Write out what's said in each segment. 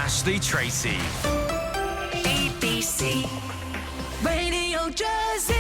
Ashley Tracy. BBC Radio Jersey.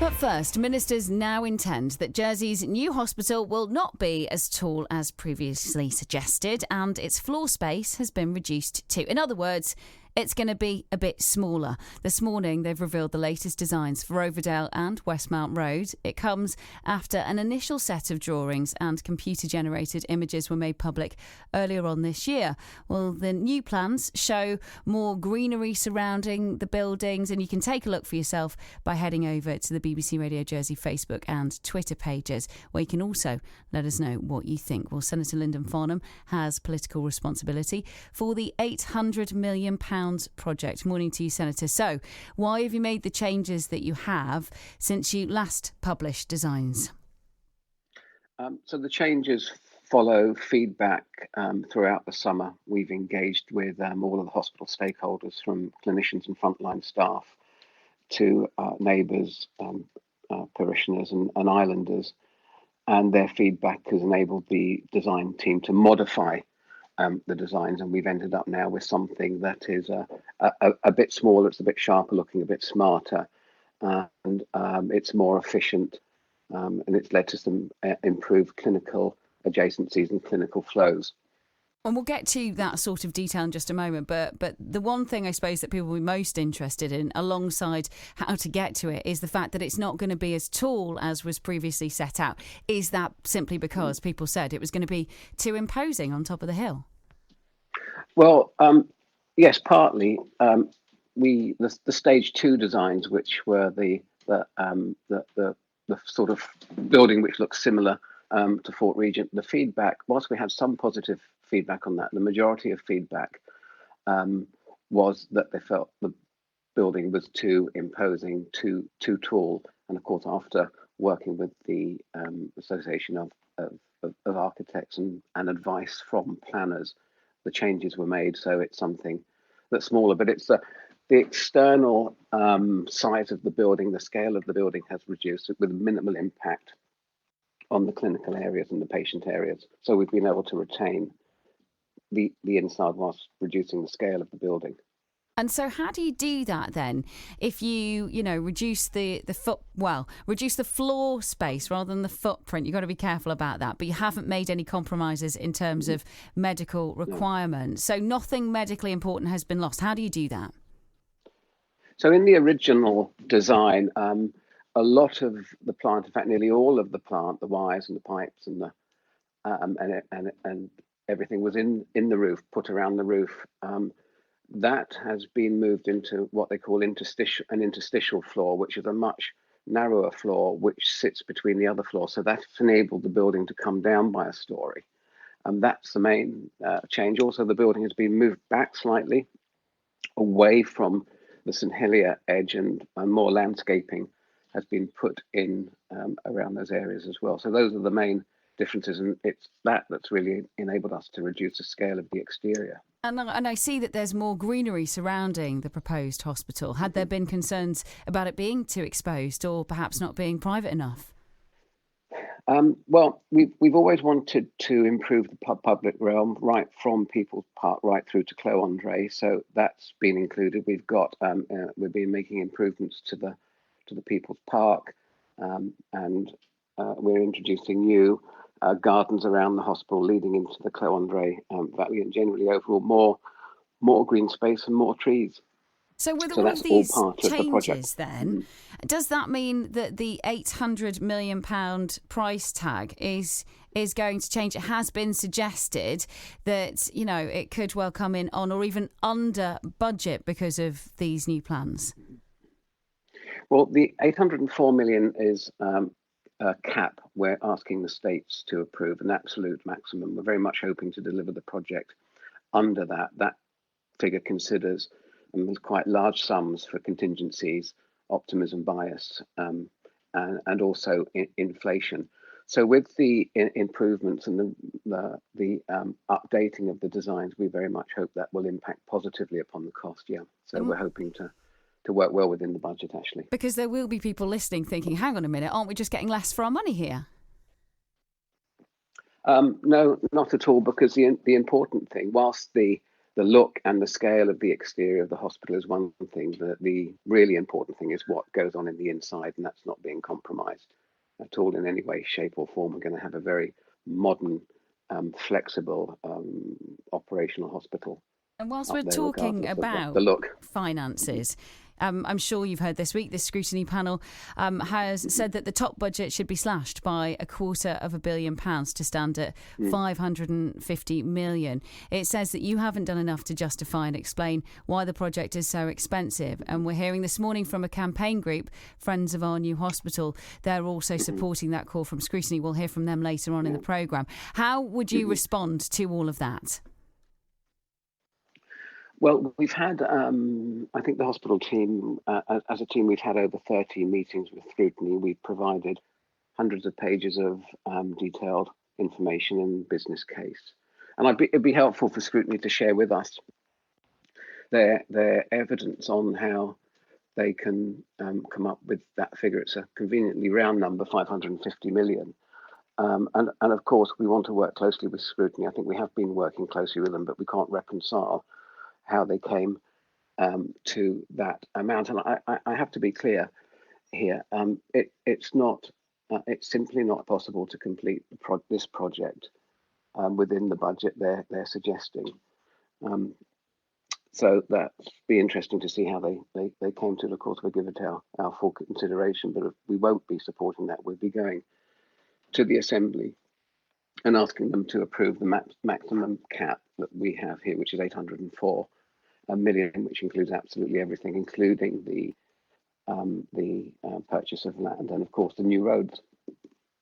But first, ministers now intend that Jersey's new hospital will not be as tall as previously suggested, and its floor space has been reduced too. In other words, it's going to be a bit smaller. This morning, they've revealed the latest designs for Overdale and Westmount Road. It comes after an initial set of drawings and computer-generated images were made public earlier on this year. Well, the new plans show more greenery surrounding the buildings, and you can take a look for yourself by heading over to the BBC Radio Jersey Facebook and Twitter pages, where you can also let us know what you think. Well, Senator Lyndon Farnham has political responsibility for the £800 million project. Morning to you, Senator. So, why have you made the changes that you have since you last published designs? So the changes follow feedback throughout the summer. We've engaged with all of the hospital stakeholders, from clinicians and frontline staff to neighbours, parishioners and islanders, and their feedback has enabled the design team to modify the designs, and we've ended up now with something that is a bit smaller, it's a bit sharper looking, a bit smarter, and it's more efficient, and it's led to some improved clinical adjacencies and clinical flows. And we'll get to that sort of detail in just a moment, but the one thing I suppose that people will be most interested in, alongside how to get to it, is the fact that it's not going to be as tall as was previously set out. Is that simply because people said it was going to be too imposing on top of the hill? Well, yes, partly. The stage 2 designs, which were the sort of building which looks similar to Fort Regent, the feedback, whilst we had some positive feedback on that, the majority of feedback was that they felt the building was too imposing, too tall. And of course, after working with the Association of Architects and advice from planners, the changes were made. So it's something that's smaller, but it's the external size of the building, the scale of the building has reduced with minimal impact on the clinical areas and the patient areas. So we've been able to retain the inside whilst reducing the scale of the building. And so how do you do that then? If you reduce reduce the floor space rather than the footprint, you've got to be careful about that. But you haven't made any compromises in terms of medical requirements. So nothing medically important has been lost. How do you do that? So in the original design, a lot of the plant, in fact, nearly all of the plant, the wires and the pipes and and everything was in the roof, put around the roof. That has been moved into what they call an interstitial floor, which is a much narrower floor, which sits between the other floors. So that's enabled the building to come down by a story. And that's the main change. Also, the building has been moved back slightly away from the St Helier edge, and more landscaping has been put in around those areas as well. So those are the main differences, and it's that's really enabled us to reduce the scale of the exterior. And I see that there's more greenery surrounding the proposed hospital. Had there been concerns about it being too exposed or perhaps not being private enough? Well, we've always wanted to improve the public realm, right from People's Park right through to Clos Andre. So that's been included. We've been making improvements to the People's Park, and we're introducing new gardens around the hospital leading into the Clos Andre Valley, and generally overall more green space and more trees. So with all of these changes then, does that mean that the £800 million price tag is going to change? It has been suggested that, it could well come in on or even under budget because of these new plans. Well, the 804 million is a cap we're asking the states to approve, an absolute maximum. We're very much hoping to deliver the project under that. That figure considers there's quite large sums for contingencies, optimism bias, and also inflation. So with the improvements and the updating of the designs, we very much hope that will impact positively upon the cost. Yeah. So we're hoping to work well within the budget, actually. Because there will be people listening thinking, hang on a minute, aren't we just getting less for our money here? No, not at all, because the important thing, whilst the the look and the scale of the exterior of the hospital is one thing. The really important thing is what goes on in the inside, and that's not being compromised at all in any way, shape, or form. We're going to have a very modern, flexible operational hospital. And whilst Up we're there, talking regardless of about the look. finances, I'm sure you've heard this week this scrutiny panel has said that the top budget should be slashed by £250 million to stand at 550 million. It says that you haven't done enough to justify and explain why the project is so expensive. And we're hearing this morning from a campaign group, Friends of Our New Hospital. They're also supporting that call from scrutiny. We'll hear from them later on in the programme. How would you respond to all of that? Well, we've had, I think the hospital team, as a team, we've had over 30 meetings with scrutiny. We've provided hundreds of pages of detailed information and business case. And it'd be helpful for scrutiny to share with us their evidence on how they can come up with that figure. It's a conveniently round number, 550 million. And of course, we want to work closely with scrutiny. I think we have been working closely with them, but we can't reconcile how they came to that amount. And I have to be clear here. It's simply not possible to complete this project within the budget they're suggesting. So that's be interesting to see how they came to it. Of course, we'll give it our full consideration, but we won't be supporting that. We'll be going to the Assembly and asking them to approve the maximum cap that we have here, which is 804 million, which includes absolutely everything, including the purchase of land and, of course, the new roads.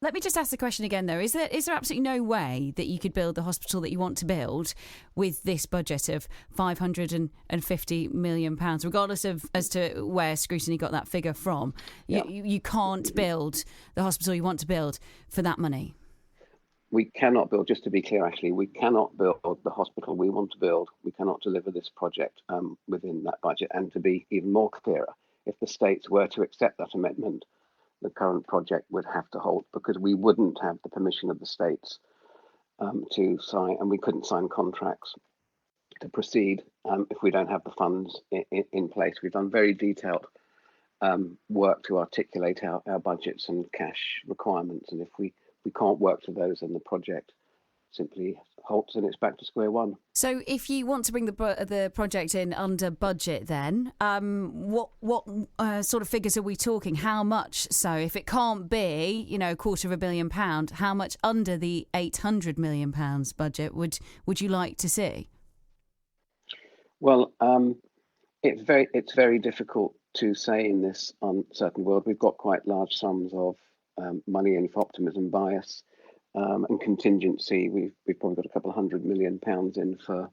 Let me just ask the question again, though. Is there absolutely no way that you could build the hospital that you want to build with this budget of £550 million, regardless of as to where scrutiny got that figure from? Yeah. You can't build the hospital you want to build for that money. We cannot build, just to be clear, actually, we cannot build the hospital we want to build. We cannot deliver this project within that budget. And to be even more clearer, if the states were to accept that amendment, the current project would have to halt, because we wouldn't have the permission of the states to sign, and we couldn't sign contracts to proceed if we don't have the funds in place. We've done very detailed work to articulate our budgets and cash requirements, and if we can't work to those, and the project simply halts and it's back to square one. So if you want to bring the project in under budget, then what sort of figures are we talking? How much? So if it can't be, £250 million, how much under the £800 million budget would you like to see? Well, it's very difficult to say in this uncertain world. We've got quite large sums of money in for optimism bias and contingency. We've probably got a couple of £100 million in for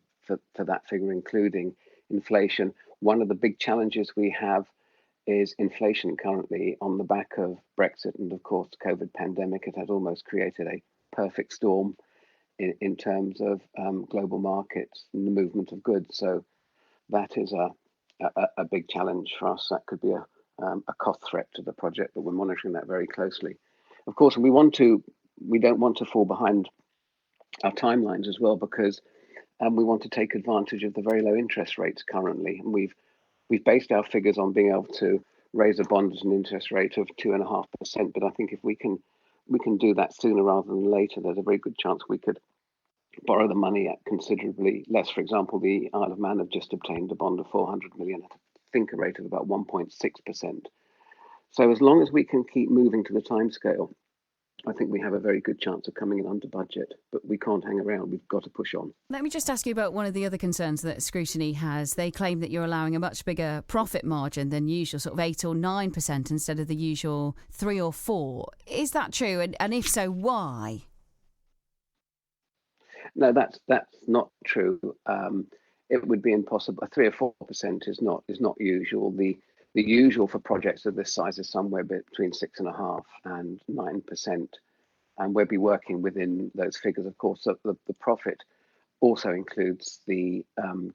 that figure, including inflation. One of the big challenges we have is inflation currently on the back of Brexit and, of course, the COVID pandemic. It has almost created a perfect storm in terms of global markets and the movement of goods. So that is a big challenge for us. That could be a cost threat to the project, but we're monitoring that very closely. Of course, we don't want to fall behind our timelines as well, because we want to take advantage of the very low interest rates currently. And we've based our figures on being able to raise a bond at an interest rate of 2.5%. But I think if we can do that sooner rather than later, there's a very good chance we could borrow the money at considerably less. For example, the Isle of Man have just obtained a bond of 400 million at, I think, a rate of about 1.6%. So as long as we can keep moving to the timescale, I think we have a very good chance of coming in under budget, but we can't hang around. We've got to push on. Let me just ask you about one of the other concerns that scrutiny has. They claim that you're allowing a much bigger profit margin than usual, sort of 8 or 9% instead of the usual 3 or 4. Is that true? And if so, why? No, that's not true. It would be impossible. 3 or 4% is not usual. The usual for projects of this size is somewhere between 6.5% and 9%, and we'll be working within those figures. Of course, the profit also includes the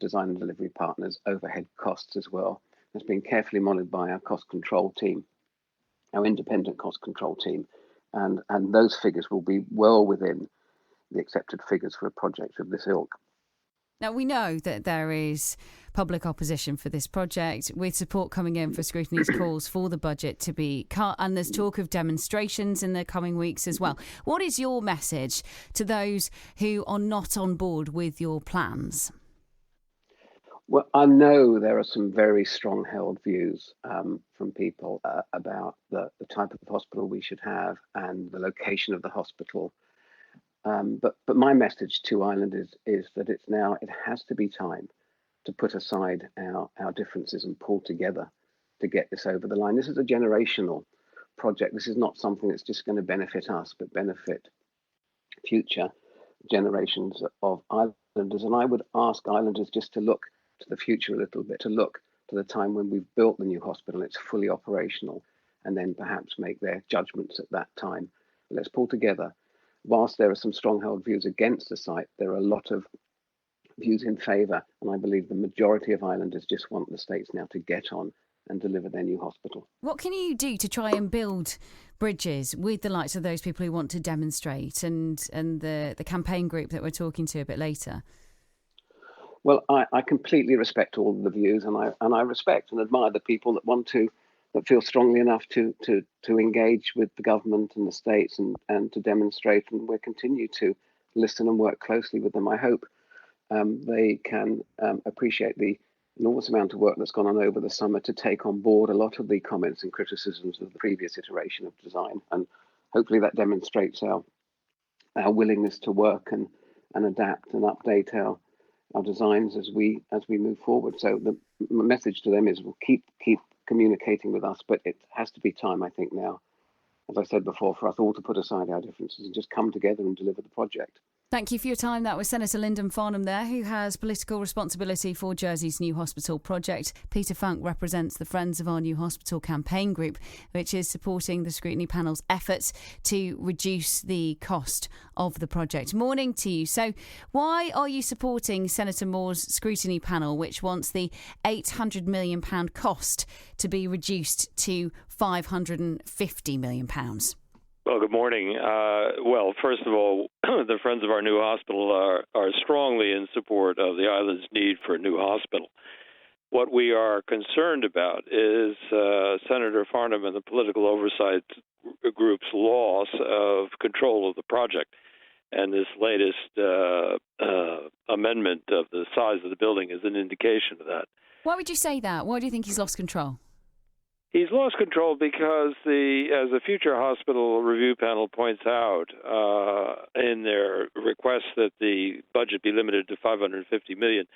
design and delivery partners' overhead costs as well. It's been carefully monitored by our cost control team, our independent cost control team, and those figures will be well within the accepted figures for a project of this ilk. Now, we know that there is public opposition for this project, with support coming in for scrutiny's calls for the budget to be cut, and there's talk of demonstrations in the coming weeks as well. What is your message to those who are not on board with your plans? Well, I know there are some very strong held views from people about the type of hospital we should have and the location of the hospital. But my message to Ireland is that it has to be time to put aside our differences and pull together to get this over the line. This is a generational project. This is not something that's just going to benefit us, but benefit future generations of Islanders. And I would ask Islanders just to look to the future a little bit, to look to the time when we've built the new hospital, it's fully operational, and then perhaps make their judgments at that time. But let's pull together. Whilst there are some strong held views against the site, there are a lot of views in favour, and I believe the majority of Islanders just want the States now to get on and deliver their new hospital. What can you do to try and build bridges with the likes of those people who want to demonstrate and the campaign group that we're talking to a bit later? Well, I completely respect all the views, and I respect and admire the people that feel strongly enough to engage with the government and the States and to demonstrate, and we'll continue to listen and work closely with them. I hope they can appreciate the enormous amount of work that's gone on over the summer to take on board a lot of the comments and criticisms of the previous iteration of design, and hopefully that demonstrates our willingness to work and adapt and update our designs as we move forward. So the message to them is we'll keep communicating with us, but it has to be time, I think, now, as I said before, for us all to put aside our differences and just come together and deliver the project. Thank you for your time. That was Senator Lyndon Farnham there, who has political responsibility for Jersey's new hospital project. Peter Funk represents the Friends of Our New Hospital campaign group, which is supporting the scrutiny panel's efforts to reduce the cost of the project. Morning to you. So why are you supporting Senator Moore's scrutiny panel, which wants the £800 million cost to be reduced to £550 million? Well, good morning. Well, first of all, the Friends of Our New Hospital are strongly in support of the island's need for a new hospital. What we are concerned about is Senator Farnham and the political oversight group's loss of control of the project. And this latest amendment of the size of the building is an indication of that. Why would you say that? Why do you think he's lost control? He's lost control because, as the Future Hospital Review Panel points out in their request that the budget be limited to $550 million,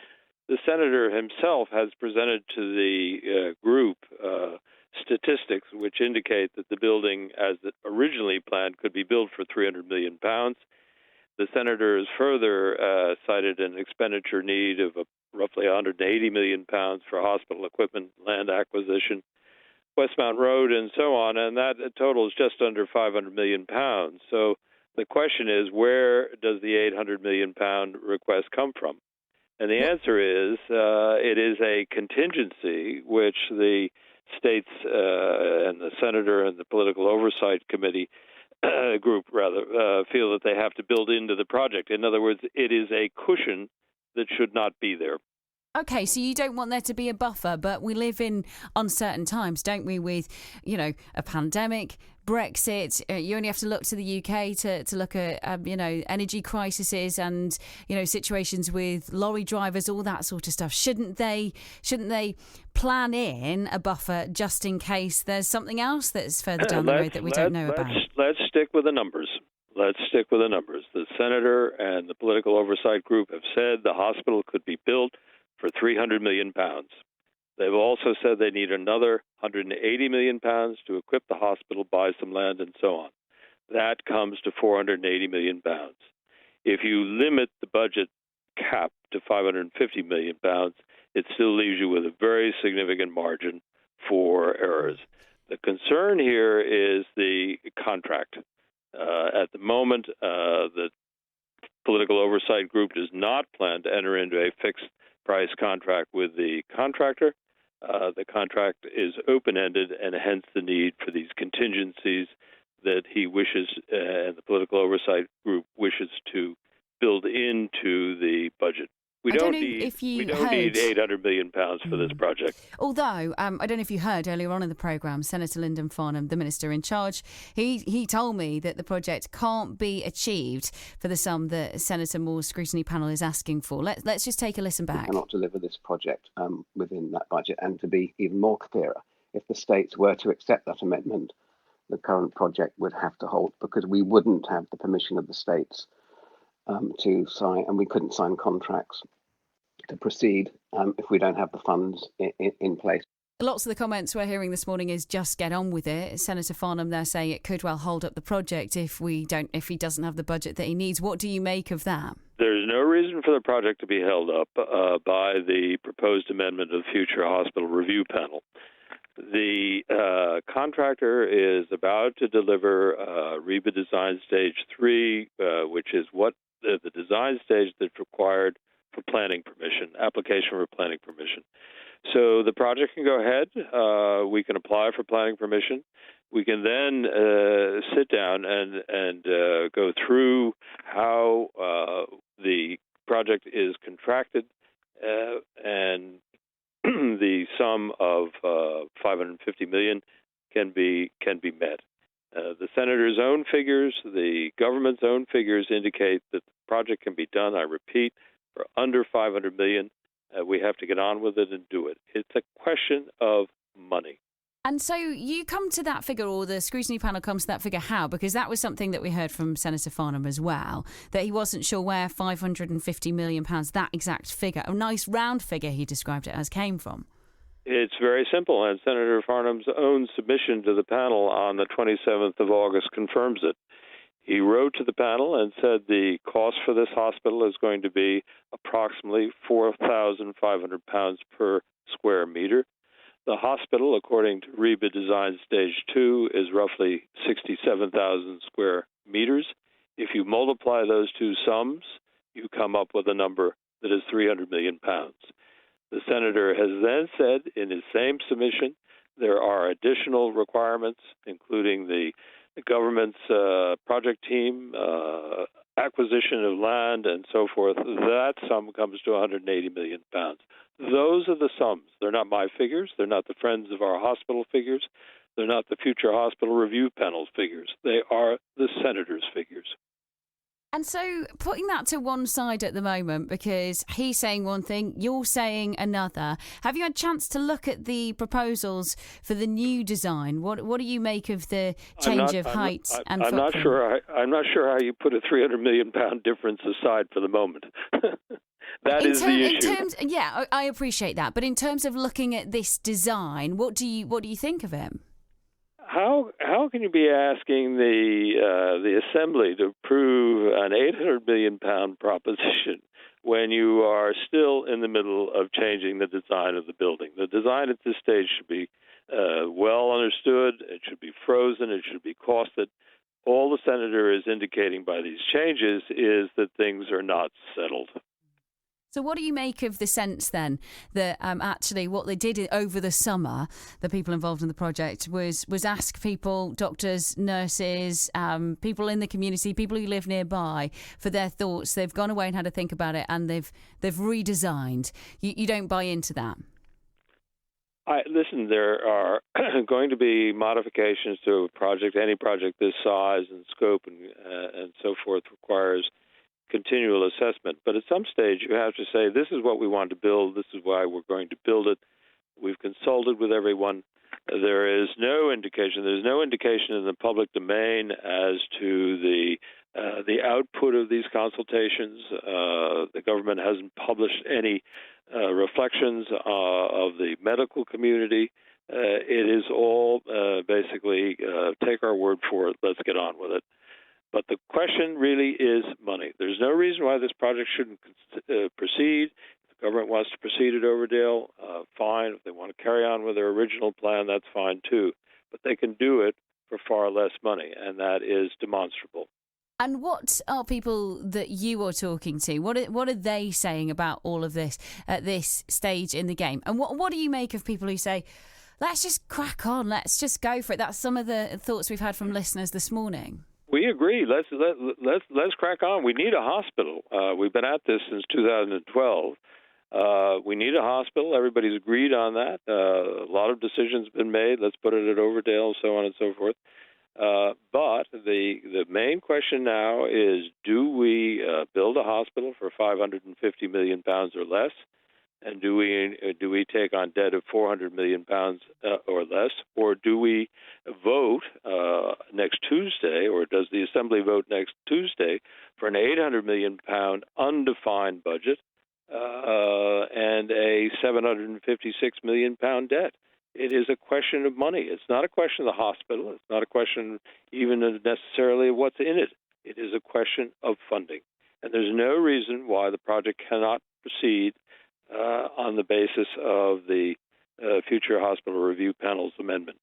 the senator himself has presented to the group statistics which indicate that the building, as originally planned, could be built for £300 million. The senator has further cited an expenditure need of roughly £180 million for hospital equipment, land acquisition, Westmount Road, and so on, and that total is just under £500 million. So the question is, where does the £800 million request come from? And the answer is, it is a contingency which the states and the senator and the political oversight committee group, feel that they have to build into the project. In other words, it is a cushion that should not be there. Okay, so you don't want there to be a buffer, but we live in uncertain times, don't we, with, a pandemic, Brexit. You only have to look to the UK to look at, energy crises and, situations with lorry drivers, all that sort of stuff. Shouldn't they plan in a buffer just in case there's something else that's further down the road that we don't know about? Let's stick with the numbers. The senator and the political oversight group have said the hospital could be built for £300 million. They've also said they need another £180 million to equip the hospital, buy some land, and so on. That comes to £480 million. If you limit the budget cap to £550 million, it still leaves you with a very significant margin for errors. The concern here is the contract. At the moment, the political oversight group does not plan to enter into a fixed price contract with the contractor. The contract is open-ended, and hence the need for these contingencies that he wishes, and the political oversight group wishes to build into the budget. We don't if you we don't need £800 million for this project. Although, I don't know if you heard earlier on in the programme, Senator Lyndon Farnham, the minister in charge, he told me that the project can't be achieved for the sum that Senator Moore's scrutiny panel is asking for. Let's just take a listen back. We cannot deliver this project within that budget. And to be even more clearer, if the states were to accept that amendment, the current project would have to halt, because we wouldn't have the permission of the states to sign, and we couldn't sign contracts to proceed if we don't have the funds in place. Lots of the comments we're hearing this morning is just get on with it. Senator Farnham there saying it could well hold up the project if he doesn't have the budget that he needs. What do you make of that? There's no reason for the project to be held up by the proposed amendment of the Future Hospital Review Panel. The contractor is about to deliver REBA Design Stage 3, which is what the design stage that's required for planning permission, application for planning permission. So the project can go ahead. We can apply for planning permission. We can then sit down and go through how the project is contracted and the sum of $550 million can be met. The senator's own figures, the government's own figures indicate that the project can be done, I repeat, for under $500 million. We have to get on with it and do it. It's a question of money. And so you come to that figure, or the scrutiny panel comes to that figure, how? Because that was something that we heard from Senator Farnham as well, that he wasn't sure where £550 million, that exact figure, a nice round figure he described it as, came from. It's very simple, and Senator Farnham's own submission to the panel on the 27th of August confirms it. He wrote to the panel and said the cost for this hospital is going to be approximately £4,500 per square meter. The hospital, according to REBA Design Stage 2, is roughly 67,000 square meters. If you multiply those two sums, you come up with a number that is £300 million. The senator has then said in his same submission there are additional requirements, including the government's project team, acquisition of land, and so forth. That sum comes to £180 million. Those are the sums. They're not my figures. They're not the Friends of Our Hospital figures. They're not the Future Hospital Review Panel's figures. They are the senator's figures. And so putting that to one side at the moment, because he's saying one thing, you're saying another, have you had a chance to look at the proposals for the new design? What do you make of the change of height and footprint? I'm not sure how you put a £300 million difference aside for the moment. That is the issue. Yeah, I appreciate that. But in terms of looking at this design, what do you think of it? How can you be asking the Assembly to approve an £800 million proposition when you are still in the middle of changing the design of the building? The design at this stage should be well understood. It should be frozen. It should be costed. All the senator is indicating by these changes is that things are not settled. So what do you make of the sense then that actually what they did over the summer, the people involved in the project, was ask people, doctors, nurses, people in the community, people who live nearby, for their thoughts. They've gone away and had to think about it, and they've redesigned. You don't buy into that? Listen, there are going to be modifications to a project. Any project this size and scope and so forth requires continual assessment. But at some stage, you have to say, this is what we want to build. This is why we're going to build it. We've consulted with everyone. There is no indication. There's no indication in the public domain as to the output of these consultations. The government hasn't published any reflections of the medical community. It is all basically take our word for it. Let's get on with it. But the question really is money. There's no reason why this project shouldn't proceed. If the government wants to proceed at Overdale, fine. If they want to carry on with their original plan, that's fine too. But they can do it for far less money, and that is demonstrable. And what are people that you are talking to? What are they saying about all of this at this stage in the game? And what do you make of people who say, let's just crack on, let's just go for it? That's some of the thoughts we've had from listeners this morning. We agree. Let's crack on. We need a hospital. We've been at this since 2012. We need a hospital. Everybody's agreed on that. A lot of decisions have been made. Let's put it at Overdale and so on and so forth. But the main question now is, do we build a hospital for £550 million or less? And do we take on debt of £400 million or less? Or do we vote next Tuesday, or does the Assembly vote next Tuesday, for an £800 million undefined budget and a £756 million debt? It is a question of money. It's not a question of the hospital. It's not a question even necessarily of what's in it. It is a question of funding. And there's no reason why the project cannot proceed on the basis of the Future Hospital Review Panel's amendment.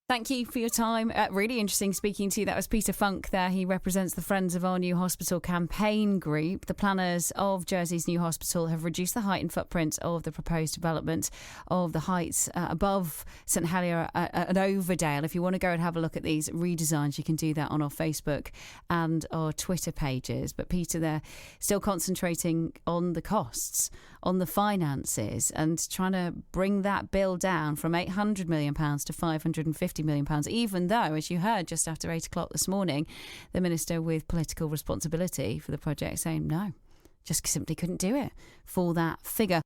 Thank you for your time. Really interesting speaking to you. That was Peter Funk there. He represents the Friends of Our New Hospital campaign group. The planners of Jersey's new hospital have reduced the height and footprint of the proposed development of the heights above St Helier at Overdale. If you want to go and have a look at these redesigns, you can do that on our Facebook and our Twitter pages. But Peter there still concentrating on the costs, on the finances, and trying to bring that bill down from £800 million to £550 million, even though, as you heard just after 8 o'clock this morning, the minister with political responsibility for the project saying no, just simply couldn't do it for that figure.